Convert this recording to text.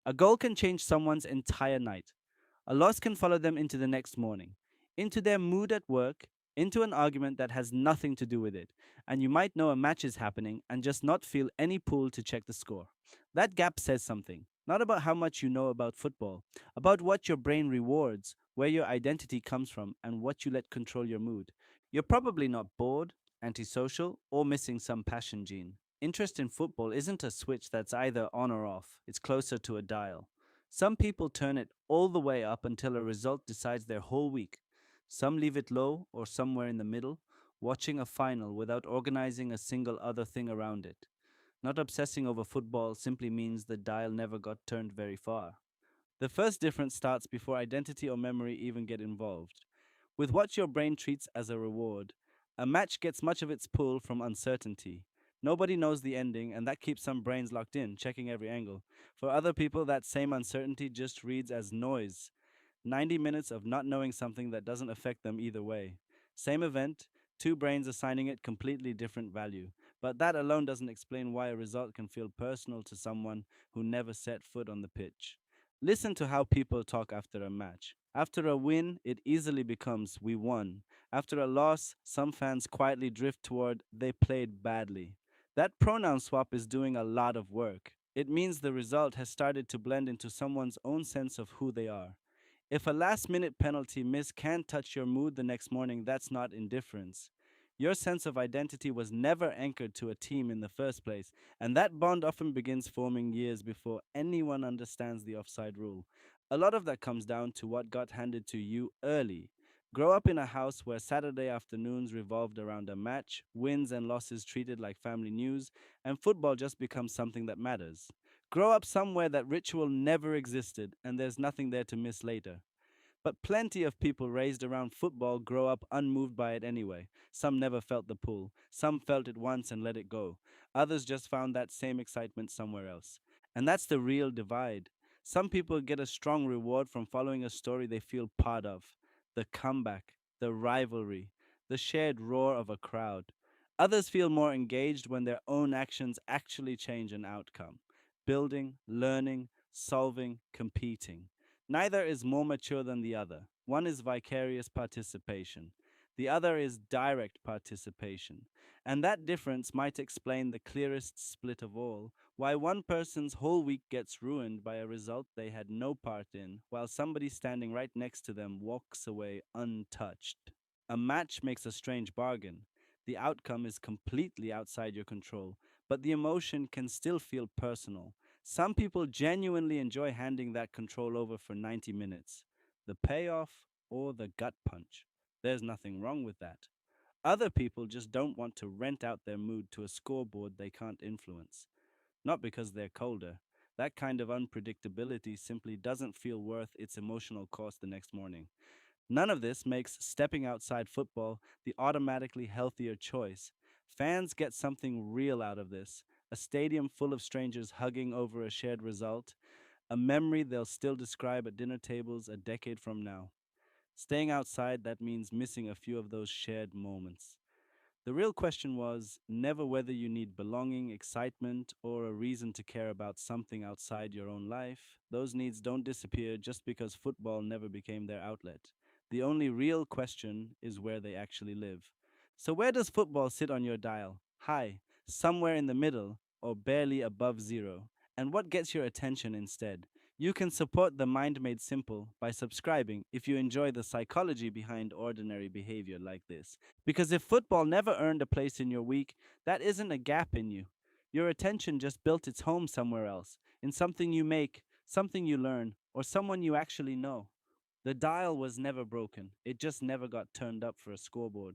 A goal can change someone's entire night. A loss can follow them into the next morning, into their mood at work, into an argument that has nothing to do with it. And you might know a match is happening and just not feel any pull to check the score. That gap says something, not about how much you know about football, about what your brain rewards, where your identity comes from, and what you let control your mood. You're probably not bored, antisocial, or missing some passion gene. Interest in football isn't a switch that's either on or off, it's closer to a dial. Some people turn it all the way up until a result decides their whole week. Some leave it low or somewhere in the middle, watching a final without organizing a single other thing around it. Not obsessing over football simply means the dial never got turned very far. The first difference starts before identity or memory even get involved. With what your brain treats as a reward, a match gets much of its pull from uncertainty. Nobody knows the ending, and that keeps some brains locked in, checking every angle. For other people, that same uncertainty just reads as noise. 90 minutes of not knowing something that doesn't affect them either way. Same event, two brains assigning it completely different value. But that alone doesn't explain why a result can feel personal to someone who never set foot on the pitch. Listen to how people talk after a match. After a win, it easily becomes we won. After a loss, some fans quietly drift toward they played badly. That pronoun swap is doing a lot of work. It means the result has started to blend into someone's own sense of who they are. If a last minute penalty miss can touch your mood the next morning, that's not indifference. Your sense of identity was never anchored to a team in the first place, and that bond often begins forming years before anyone understands the offside rule. A lot of that comes down to what got handed to you early. Grow up in a house where Saturday afternoons revolved around a match, wins and losses treated like family news, and football just becomes something that matters. Grow up somewhere that ritual never existed and there's nothing there to miss later. But plenty of people raised around football grow up unmoved by it anyway. Some never felt the pull. Some felt it once and let it go. Others just found that same excitement somewhere else. And that's the real divide. Some people get a strong reward from following a story they feel part of, the comeback, the rivalry, the shared roar of a crowd. Others feel more engaged when their own actions actually change an outcome. Building, learning, solving, competing. Neither is more mature than the other. One is vicarious participation, the other is direct participation. And that difference might explain the clearest split of all, why one person's whole week gets ruined by a result they had no part in, while somebody standing right next to them walks away untouched. A match makes a strange bargain. The outcome is completely outside your control, but the emotion can still feel personal. Some people genuinely enjoy handing that control over for 90 minutes. The payoff or the gut punch. There's nothing wrong with that. Other people just don't want to rent out their mood to a scoreboard they can't influence. Not because they're colder. That kind of unpredictability simply doesn't feel worth its emotional cost the next morning. None of this makes stepping outside football the automatically healthier choice. Fans get something real out of this, a stadium full of strangers hugging over a shared result, a memory they'll still describe at dinner tables a decade from now. Staying outside, that means missing a few of those shared moments. The real question was never whether you need belonging, excitement, or a reason to care about something outside your own life. Those needs don't disappear just because football never became their outlet. The only real question is where they actually live. So, where does football sit on your dial? High, somewhere in the middle, or barely above zero? And what gets your attention instead? You can support the Mind Made Simple by subscribing if you enjoy the psychology behind ordinary behavior like this. Because if football never earned a place in your week, that isn't a gap in you. Your attention just built its home somewhere else, in something you make, something you learn, or someone you actually know. The dial was never broken, it just never got turned up for a scoreboard.